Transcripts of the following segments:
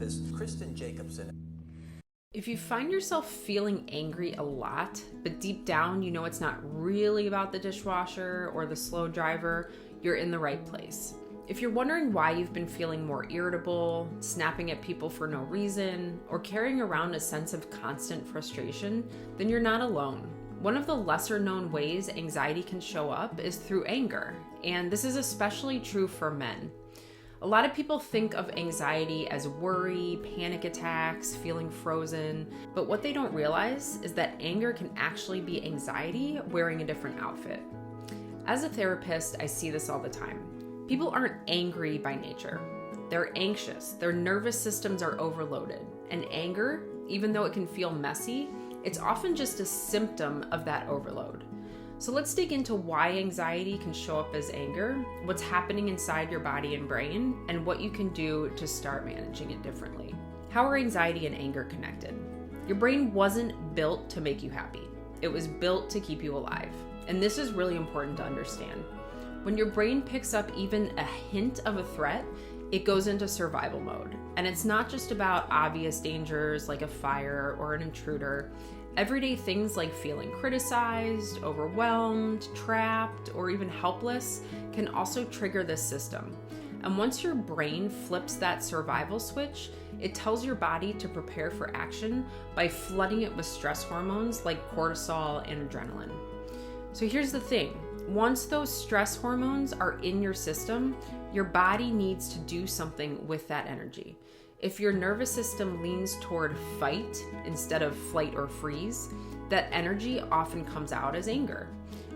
therapist, Kristen Jacobson. If you find yourself feeling angry a lot, but deep down you know it's not really about the dishwasher or the slow driver, you're in the right place. If you're wondering why you've been feeling more irritable, snapping at people for no reason, or carrying around a sense of constant frustration, then you're not alone. One of the lesser known ways anxiety can show up is through anger, and this is especially true for men. A lot of people think of anxiety as worry, panic attacks, feeling frozen, but what they don't realize is that anger can actually be anxiety wearing a different outfit. As a therapist, I see this all the time. People aren't angry by nature. They're anxious. Their nervous systems are overloaded. And anger, even though it can feel messy, it's often just a symptom of that overload. So let's dig into why anxiety can show up as anger, what's happening inside your body and brain, and what you can do to start managing it differently. How are anxiety and anger connected? Your brain wasn't built to make you happy. It was built to keep you alive. And this is really important to understand. When your brain picks up even a hint of a threat, it goes into survival mode. And it's not just about obvious dangers like a fire or an intruder. Everyday things like feeling criticized, overwhelmed, trapped, or even helpless can also trigger this system. And once your brain flips that survival switch, it tells your body to prepare for action by flooding it with stress hormones like cortisol and adrenaline. So here's the thing. Once those stress hormones are in your system, your body needs to do something with that energy. If your nervous system leans toward fight instead of flight or freeze, that energy often comes out as anger.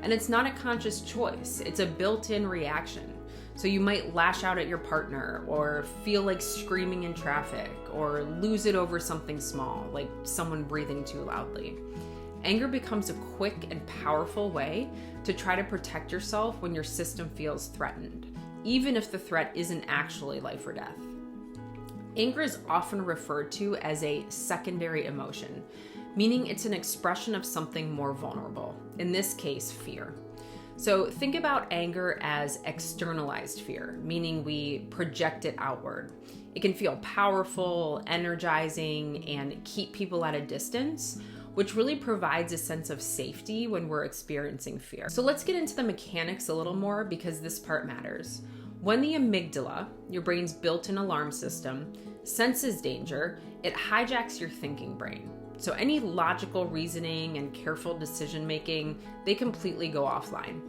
And it's not a conscious choice, it's a built-in reaction. So you might lash out at your partner or feel like screaming in traffic or lose it over something small, like someone breathing too loudly. Anger becomes a quick and powerful way to try to protect yourself when your system feels threatened, even if the threat isn't actually life or death. Anger is often referred to as a secondary emotion, meaning it's an expression of something more vulnerable, in this case, fear. So think about anger as externalized fear, meaning we project it outward. It can feel powerful, energizing, and keep people at a distance, which really provides a sense of safety when we're experiencing fear. So let's get into the mechanics a little more because this part matters. When the amygdala, your brain's built-in alarm system, senses danger, it hijacks your thinking brain. So any logical reasoning and careful decision-making, they completely go offline.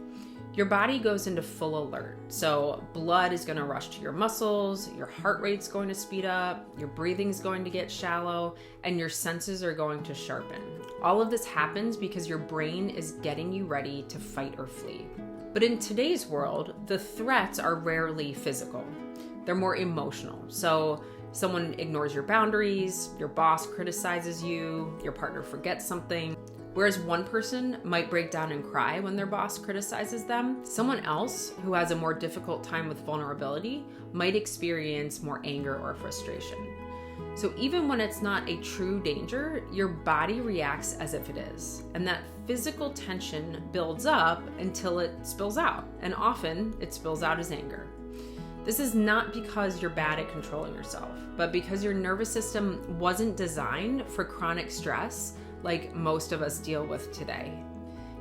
Your body goes into full alert. So blood is going to rush to your muscles, your heart rate's going to speed up, your breathing's going to get shallow, and your senses are going to sharpen. All of this happens because your brain is getting you ready to fight or flee. But in today's world, the threats are rarely physical. They're more emotional. So someone ignores your boundaries, your boss criticizes you, your partner forgets something. Whereas one person might break down and cry when their boss criticizes them, someone else who has a more difficult time with vulnerability might experience more anger or frustration. So even when it's not a true danger, your body reacts as if it is. And that physical tension builds up until it spills out. And often it spills out as anger. This is not because you're bad at controlling yourself, but because your nervous system wasn't designed for chronic stress like most of us deal with today.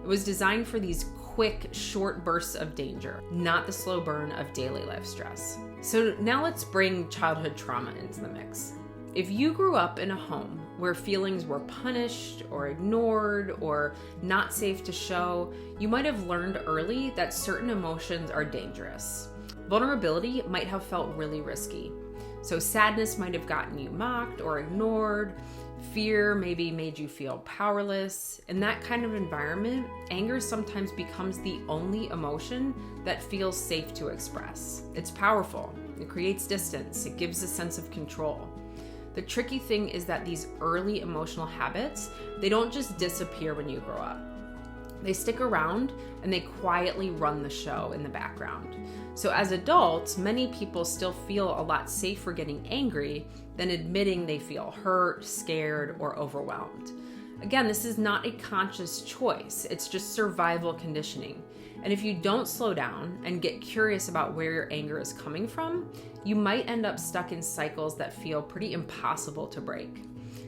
It was designed for these quick, short bursts of danger, not the slow burn of daily life stress. So now let's bring childhood trauma into the mix. If you grew up in a home where feelings were punished or ignored or not safe to show, you might have learned early that certain emotions are dangerous. Vulnerability might have felt really risky. So sadness might have gotten you mocked or ignored. Fear maybe made you feel powerless. In that kind of environment, anger sometimes becomes the only emotion that feels safe to express. It's powerful. It creates distance. It gives a sense of control. The tricky thing is that these early emotional habits, they don't just disappear when you grow up. They stick around and they quietly run the show in the background. So as adults, many people still feel a lot safer getting angry than admitting they feel hurt, scared, or overwhelmed. Again, this is not a conscious choice. It's just survival conditioning. And if you don't slow down and get curious about where your anger is coming from, you might end up stuck in cycles that feel pretty impossible to break.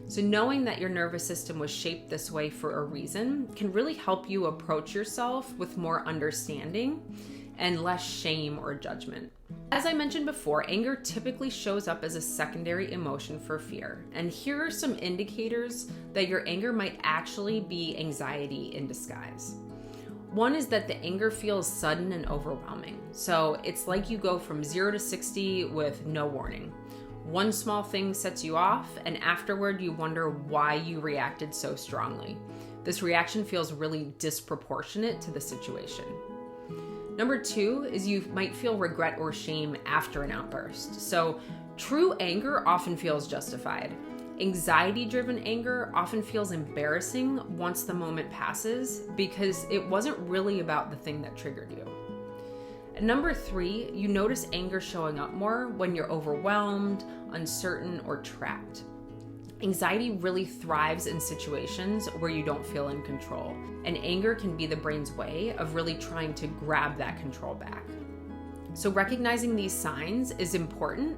So knowing that your nervous system was shaped this way for a reason can really help you approach yourself with more understanding and less shame or judgment. As I mentioned before, anger typically shows up as a secondary emotion for fear. And here are some indicators that your anger might actually be anxiety in disguise. One is that the anger feels sudden and overwhelming. So it's like you go from 0 to 60 with no warning. One small thing sets you off, and afterward you wonder why you reacted so strongly. This reaction feels really disproportionate to the situation. Number 2 is you might feel regret or shame after an outburst. So true anger often feels justified. Anxiety-driven anger often feels embarrassing once the moment passes because it wasn't really about the thing that triggered you. And number 3, you notice anger showing up more when you're overwhelmed, uncertain, or trapped. Anxiety really thrives in situations where you don't feel in control, and anger can be the brain's way of really trying to grab that control back. So recognizing these signs is important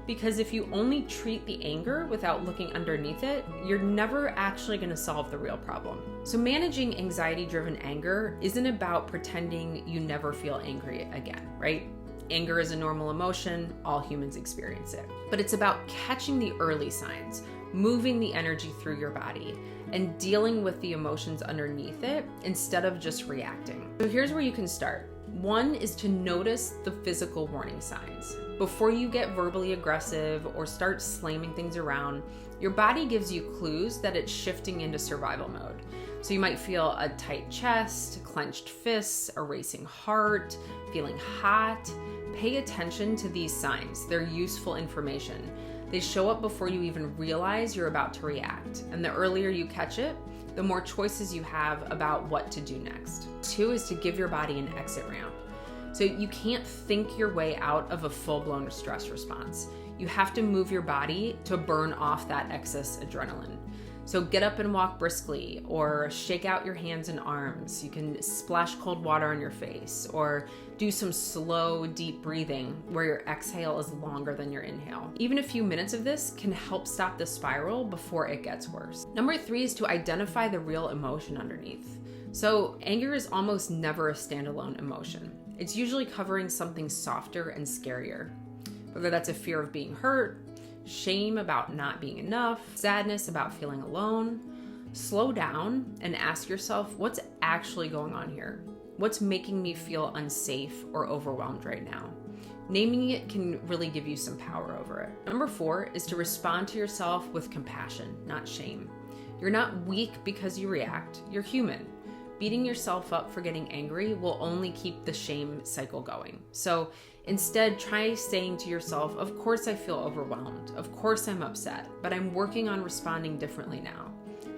because if you only treat the anger without looking underneath it, you're never actually going to solve the real problem. So managing anxiety-driven anger isn't about pretending you never feel angry again, right? Anger is a normal emotion, all humans experience it. But it's about catching the early signs, moving the energy through your body, and dealing with the emotions underneath it instead of just reacting. So here's where you can start. One is to notice the physical warning signs. Before you get verbally aggressive or start slamming things around, your body gives you clues that it's shifting into survival mode. So you might feel a tight chest, clenched fists, a racing heart, feeling hot. Pay attention to these signs. They're useful information. They show up before you even realize you're about to react. And the earlier you catch it, the more choices you have about what to do next. 2 is to give your body an exit ramp. So you can't think your way out of a full-blown stress response. You have to move your body to burn off that excess adrenaline. So get up and walk briskly, or shake out your hands and arms. You can splash cold water on your face, or do some slow, deep breathing where your exhale is longer than your inhale. Even a few minutes of this can help stop the spiral before it gets worse. Number 3 is to identify the real emotion underneath. So anger is almost never a standalone emotion. It's usually covering something softer and scarier, whether that's a fear of being hurt, shame about not being enough, sadness about feeling alone. Slow down and ask yourself, what's actually going on here? What's making me feel unsafe or overwhelmed right now? Naming it can really give you some power over it. Number 4 is to respond to yourself with compassion, not shame. You're not weak because you react. You're human. Beating yourself up for getting angry will only keep the shame cycle going. So instead, try saying to yourself, of course I feel overwhelmed. Of course I'm upset, but I'm working on responding differently now.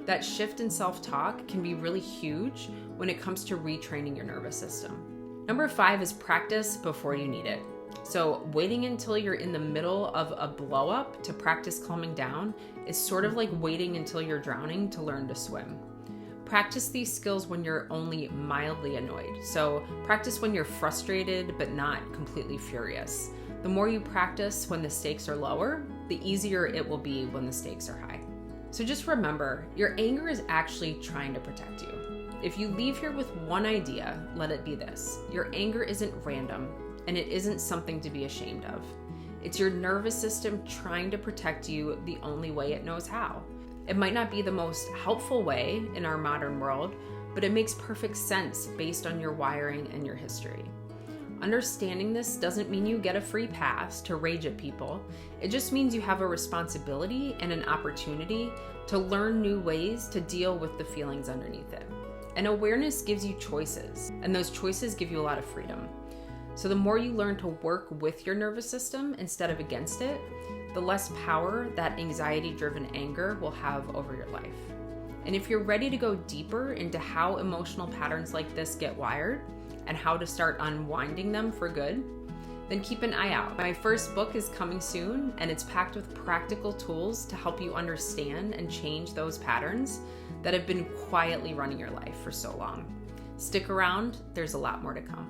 That shift in self-talk can be really huge when it comes to retraining your nervous system. Number 5 is practice before you need it. So waiting until you're in the middle of a blow up to practice calming down is sort of like waiting until you're drowning to learn to swim. Practice these skills when you're only mildly annoyed. So practice when you're frustrated but not completely furious. The more you practice when the stakes are lower, the easier it will be when the stakes are high. So just remember, your anger is actually trying to protect you. If you leave here with one idea, let it be this: your anger isn't random, and it isn't something to be ashamed of. It's your nervous system trying to protect you the only way it knows how. It might not be the most helpful way in our modern world, but it makes perfect sense based on your wiring and your history. Understanding this doesn't mean you get a free pass to rage at people. It just means you have a responsibility and an opportunity to learn new ways to deal with the feelings underneath it. And awareness gives you choices, and those choices give you a lot of freedom. So the more you learn to work with your nervous system instead of against it, the less power that anxiety-driven anger will have over your life. And if you're ready to go deeper into how emotional patterns like this get wired and how to start unwinding them for good, then keep an eye out. My first book is coming soon, and it's packed with practical tools to help you understand and change those patterns that have been quietly running your life for so long. Stick around, there's a lot more to come.